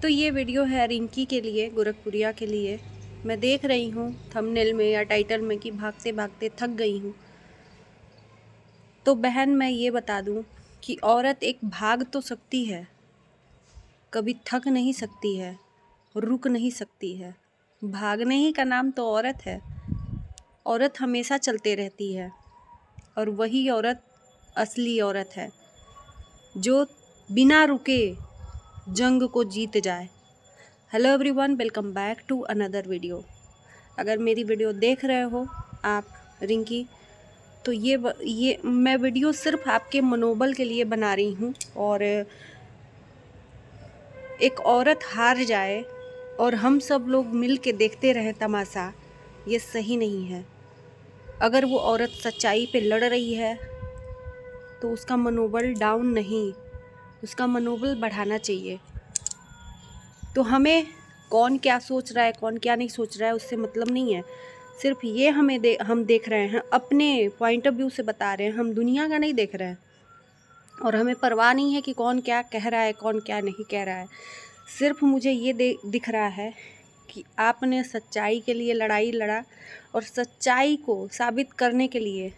तो ये वीडियो है रिंकी के लिए, गोरखपुरिया के लिए। मैं देख रही हूँ थंबनेल में या टाइटल में कि भागते भागते थक गई हूँ। तो बहन, मैं ये बता दूँ कि औरत एक भाग तो सकती है, कभी थक नहीं सकती है, रुक नहीं सकती है। भागने ही का नाम तो औरत है। औरत हमेशा चलते रहती है और वही औरत असली औरत है, जो बिना रुके जंग को जीत जाए। Hello everyone, welcome back to another video. अगर मेरी वीडियो देख रहे हो आप रिंकी, तो ये मैं वीडियो सिर्फ आपके मनोबल के लिए बना रही हूँ। और एक औरत हार जाए और हम सब लोग मिल के देखते रहें तमाशा, ये सही नहीं है। अगर वो औरत सच्चाई पे लड़ रही है तो उसका मनोबल डाउन नहीं, उसका मनोबल बढ़ाना चाहिए। तो हमें कौन क्या सोच रहा है, कौन क्या नहीं सोच रहा है, उससे मतलब नहीं है। सिर्फ ये हम देख रहे हैं, अपने पॉइंट ऑफ व्यू से बता रहे हैं, हम दुनिया का नहीं देख रहे हैं। और हमें परवाह नहीं है कि कौन क्या कह रहा है, कौन क्या नहीं कह रहा है। सिर्फ मुझे ये दिख रहा है कि आपने सच्चाई के लिए लड़ाई लड़ा और सच्चाई को साबित करने के लिए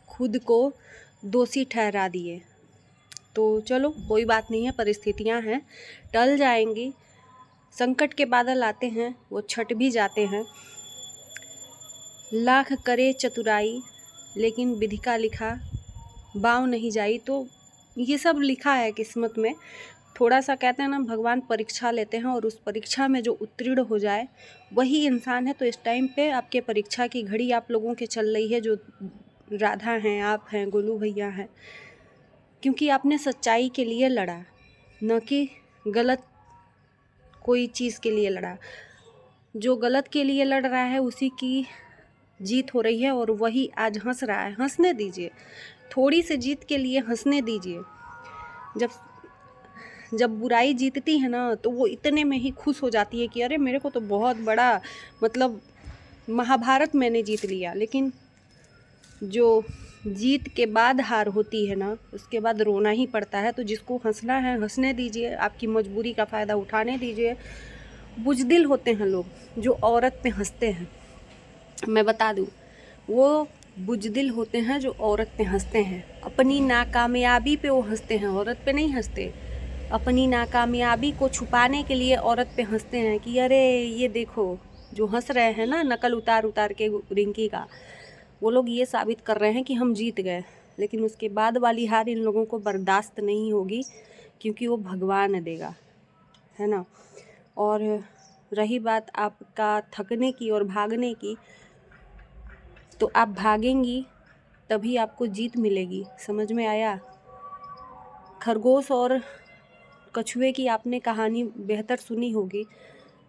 खुद को दोषी ठहरा दिए। तो चलो, कोई बात नहीं है, परिस्थितियां हैं, टल जाएंगी। संकट के बादल आते हैं, वो छट भी जाते हैं। लाख करे चतुराई, लेकिन विधि का लिखा बाँव नहीं जाई। तो ये सब लिखा है किस्मत में। थोड़ा सा कहते हैं ना, भगवान परीक्षा लेते हैं और उस परीक्षा में जो उत्तीर्ण हो जाए वही इंसान है। तो इस टाइम पे आपके परीक्षा की घड़ी आप लोगों के चल रही है, जो राधा हैं, आप हैं, गोलू भैया हैं, क्योंकि आपने सच्चाई के लिए लड़ा, न कि गलत कोई चीज़ के लिए लड़ा। जो गलत के लिए लड़ रहा है उसी की जीत हो रही है और वही आज हंस रहा है। हंसने दीजिए, थोड़ी सी जीत के लिए हंसने दीजिए। जब जब बुराई जीतती है ना, तो वो इतने में ही खुश हो जाती है कि अरे मेरे को तो बहुत बड़ा, मतलब महाभारत मैंने जीत लिया। लेकिन जो जीत के बाद हार होती है ना, उसके बाद रोना ही पड़ता है। तो जिसको हंसना है हंसने दीजिए, आपकी मजबूरी का फ़ायदा उठाने दीजिए। बुज़दिल होते हैं लोग जो औरत पे हंसते हैं। मैं बता दूँ, वो बुज़दिल होते हैं जो औरत पे हंसते हैं। अपनी नाकामयाबी पे वो हंसते हैं, औरत पे नहीं हंसते। अपनी नाकामयाबी को छुपाने के लिए औरत पे हंसते हैं कि अरे ये देखो, जो हंस रहे हैं ना नकल उतार उतार के रिंकी का, वो लोग ये साबित कर रहे हैं कि हम जीत गए। लेकिन उसके बाद वाली हार इन लोगों को बर्दाश्त नहीं होगी, क्योंकि वो भगवान देगा, है ना। और रही बात आपका थकने की और भागने की, तो आप भागेंगी तभी आपको जीत मिलेगी। समझ में आया? खरगोश और कछुए की आपने कहानी बेहतर सुनी होगी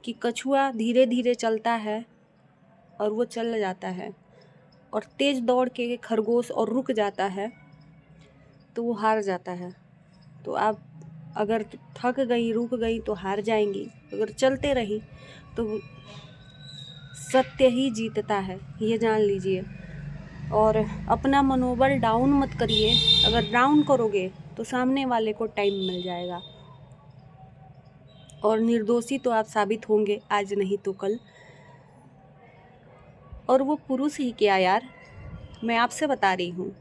कि कछुआ धीरे धीरे चलता है और वो चल जाता है, और तेज़ दौड़ के खरगोश और रुक जाता है तो वो हार जाता है। तो आप अगर थक गई, रुक गई तो हार जाएंगी। अगर चलते रही तो सत्य ही जीतता है, ये जान लीजिए। और अपना मनोबल डाउन मत करिए। अगर डाउन करोगे तो सामने वाले को टाइम मिल जाएगा, और निर्दोषी तो आप साबित होंगे, आज नहीं तो कल। और वो पुरुष ही क्या यार, मैं आपसे बता रही हूँ।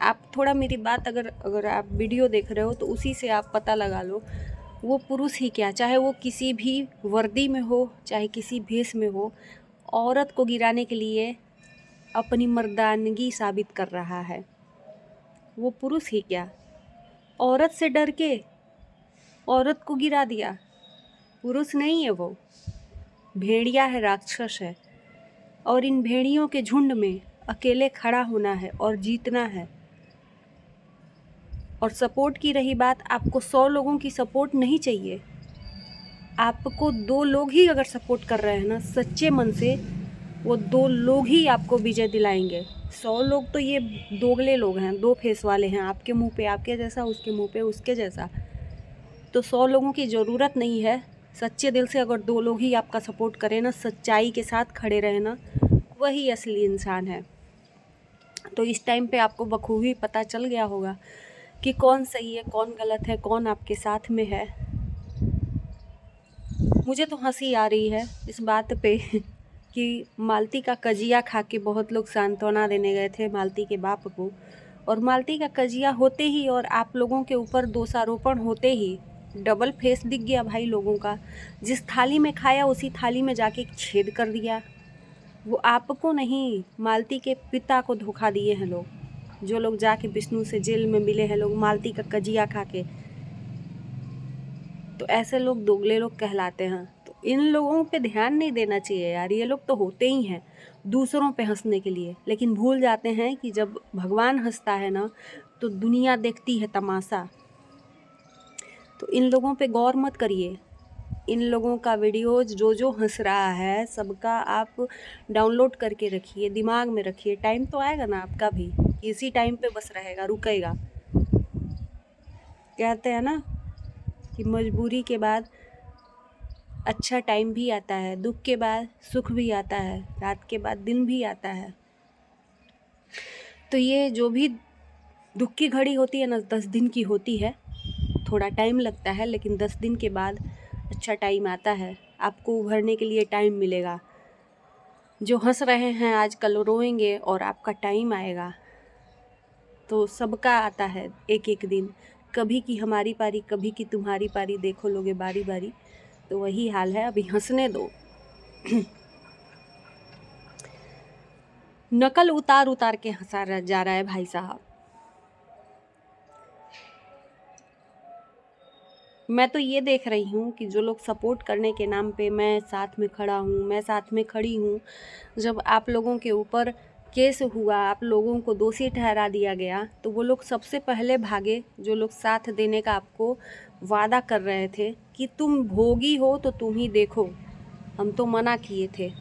आप थोड़ा मेरी बात, अगर आप वीडियो देख रहे हो तो उसी से आप पता लगा लो। वो पुरुष ही क्या, चाहे वो किसी भी वर्दी में हो, चाहे किसी भेष में हो, औरत को गिराने के लिए अपनी मर्दानगी साबित कर रहा है। वो पुरुष ही क्या, औरत से डर के औरत को गिरा दिया। पुरुष नहीं है वो, भेड़िया है, राक्षस है। और इन भेड़ियों के झुंड में अकेले खड़ा होना है और जीतना है। और सपोर्ट की रही बात, आपको 100 लोगों की सपोर्ट नहीं चाहिए। आपको 2 लोग ही अगर सपोर्ट कर रहे हैं ना सच्चे मन से, वो 2 लोग ही आपको विजय दिलाएंगे। 100 लोग तो ये दोगले लोग हैं, 2 फेस वाले हैं, आपके मुंह पे आपके जैसा, उसके मुंह पे उसके जैसा। तो 100 लोगों की ज़रूरत नहीं है। सच्चे दिल से अगर 2 लोग ही आपका सपोर्ट करें ना, सच्चाई के साथ खड़े रहे ना, वही असली इंसान है। तो इस टाइम पे आपको बखूबी पता चल गया होगा कि कौन सही है, कौन गलत है, कौन आपके साथ में है। मुझे तो हंसी आ रही है इस बात पे कि मालती का कजिया खा के बहुत लोग सांत्वना देने गए थे मालती के बाप को, और मालती का कजिया होते ही और आप लोगों के ऊपर दोषारोपण होते ही डबल फेस दिख गया भाई लोगों का। जिस थाली में खाया उसी थाली में जाके छेद कर दिया। वो आपको नहीं, मालती के पिता को धोखा दिए हैं लोग, जो लोग जाके विष्णु से जेल में मिले हैं लोग मालती का कजिया खा के। तो ऐसे लोग दोगले लोग कहलाते हैं। तो इन लोगों पे ध्यान नहीं देना चाहिए यार। ये लोग तो होते ही हैं दूसरों पे हंसने के लिए, लेकिन भूल जाते हैं कि जब भगवान हंसता है ना तो दुनिया देखती है तमाशा। तो इन लोगों पे गौर मत करिए। इन लोगों का वीडियोज जो हंस रहा है सबका आप डाउनलोड करके रखिए, दिमाग में रखिए। टाइम तो आएगा ना आपका भी, इसी टाइम पे बस रहेगा, रुकेगा। कहते हैं ना कि मजबूरी के बाद अच्छा टाइम भी आता है, दुख के बाद सुख भी आता है, रात के बाद दिन भी आता है। तो ये जो भी दुख की घड़ी होती है ना 10 दिन की होती है, थोड़ा टाइम लगता है, लेकिन 10 दिन के बाद अच्छा टाइम आता है। आपको उभरने के लिए टाइम मिलेगा। जो हंस रहे हैं आज कल रोएंगे और आपका टाइम आएगा। तो सबका आता है एक एक दिन, कभी की हमारी पारी, कभी की तुम्हारी पारी, देखो लोगे बारी बारी। तो वही हाल है, अभी हंसने दो। नकल उतार उतार के हंसा जा रहा है भाई साहब। मैं तो ये देख रही हूँ कि जो लोग सपोर्ट करने के नाम पे मैं साथ में खड़ा हूँ, मैं साथ में खड़ी हूँ, जब आप लोगों के ऊपर केस हुआ, आप लोगों को दोषी ठहरा दिया गया, तो वो लोग सबसे पहले भागे। जो लोग साथ देने का आपको वादा कर रहे थे कि तुम भोगी हो तो तुम ही देखो, हम तो मना किए थे।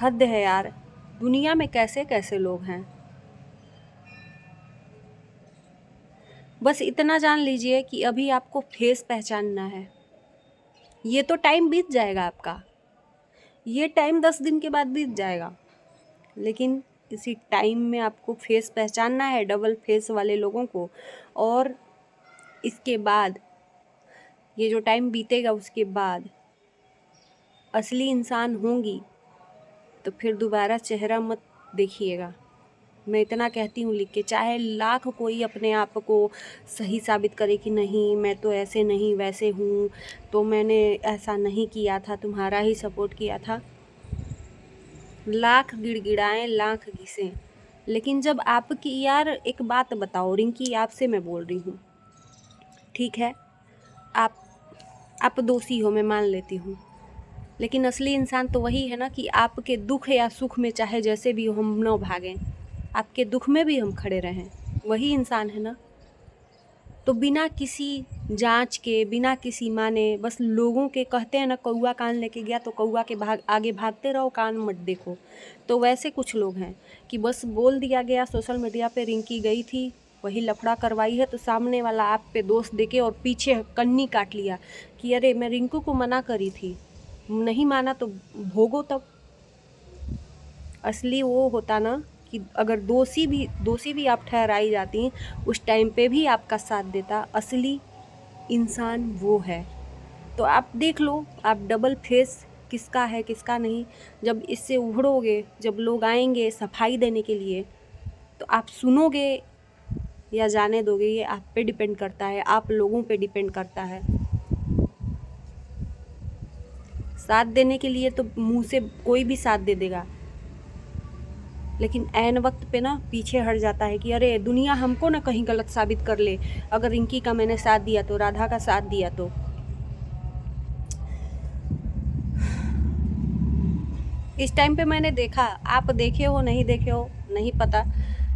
हद है यार, दुनिया में कैसे कैसे लोग हैं। बस इतना जान लीजिए कि अभी आपको फेस पहचानना है। ये तो टाइम बीत जाएगा आपका, ये टाइम 10 दिन के बाद बीत जाएगा, लेकिन इसी टाइम में आपको फेस पहचानना है डबल फेस वाले लोगों को। और इसके बाद ये जो टाइम बीतेगा उसके बाद असली इंसान होंगी तो फिर दोबारा चेहरा मत देखिएगा। मैं इतना कहती हूँ लिख के, चाहे लाख कोई अपने आप को सही साबित करे कि नहीं मैं तो ऐसे नहीं वैसे हूँ, तो मैंने ऐसा नहीं किया था, तुम्हारा ही सपोर्ट किया था। लाख गिड़गिड़ाएं, लाख घिसें, लेकिन जब आपकी, यार एक बात बताओ रिंकी, आपसे मैं बोल रही हूँ, ठीक है आप दोषी हो, मैं मान लेती हूँ, लेकिन असली इंसान तो वही है ना कि आपके दुख या सुख में चाहे जैसे भी हो हम न भागें, आपके दुख में भी हम खड़े रहें, वही इंसान है ना। तो बिना किसी जांच के, बिना किसी माने, बस लोगों के, कहते हैं ना कौआ कान लेके गया तो कौआ के आगे भागते रहो, कान मत देखो। तो वैसे कुछ लोग हैं कि बस बोल दिया गया सोशल मीडिया पे रिंकी गई थी, वही लफड़ा करवाई है, तो सामने वाला आप पे दोष देके और पीछे कन्नी काट लिया कि अरे मैं रिंकू को मना करी थी, नहीं माना तो भोगो तब। असली वो होता ना कि अगर दोषी भी आप ठहराई जाती, उस टाइम पे भी आपका साथ देता, असली इंसान वो है। तो आप देख लो, आप डबल फेस किसका है किसका नहीं। जब इससे उभरोगे, जब लोग आएंगे सफाई देने के लिए, तो आप सुनोगे या जाने दोगे, ये आप पे डिपेंड करता है, आप लोगों पे डिपेंड करता है। साथ देने के लिए तो मुंह से कोई भी साथ दे देगा, लेकिन ऐन वक्त पे ना पीछे हट जाता है कि अरे दुनिया हमको ना कहीं गलत साबित कर ले, अगर रिंकी का मैंने साथ दिया तो, राधा का साथ दिया तो। इस टाइम पे मैंने देखा, आप देखे हो नहीं देखे हो नहीं पता,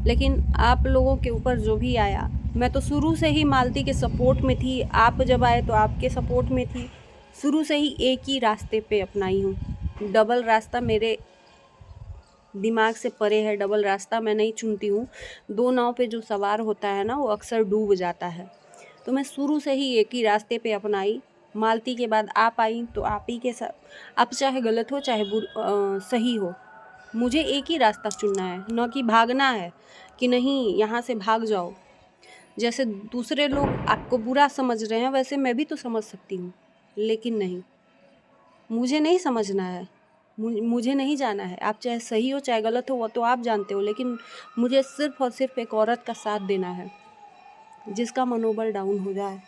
लेकिन आप लोगों के ऊपर जो भी आया, मैं तो शुरू से ही मालती के सपोर्ट में थी, आप जब आए तो आपके सपोर्ट में थी, शुरू से ही एक ही रास्ते पे अपनाई हूँ। डबल रास्ता मेरे दिमाग से परे है, डबल रास्ता मैं नहीं चुनती हूँ। दो नाव पे जो सवार होता है ना वो अक्सर डूब जाता है। तो मैं शुरू से ही एक ही रास्ते पे अपनाई। मालती के बाद आप आई तो आप ही के साथ, आप चाहे गलत हो चाहे सही हो, मुझे एक ही रास्ता चुनना है, न कि भागना है कि नहीं यहाँ से भाग जाओ। जैसे दूसरे लोग आपको बुरा समझ रहे हैं वैसे मैं भी तो समझ सकती हूँ, लेकिन नहीं, मुझे नहीं समझना है, मुझे नहीं जाना है। आप चाहे सही हो चाहे गलत हो वो तो आप जानते हो, लेकिन मुझे सिर्फ़ और सिर्फ़ एक औरत का साथ देना है जिसका मनोबल डाउन हो जाए।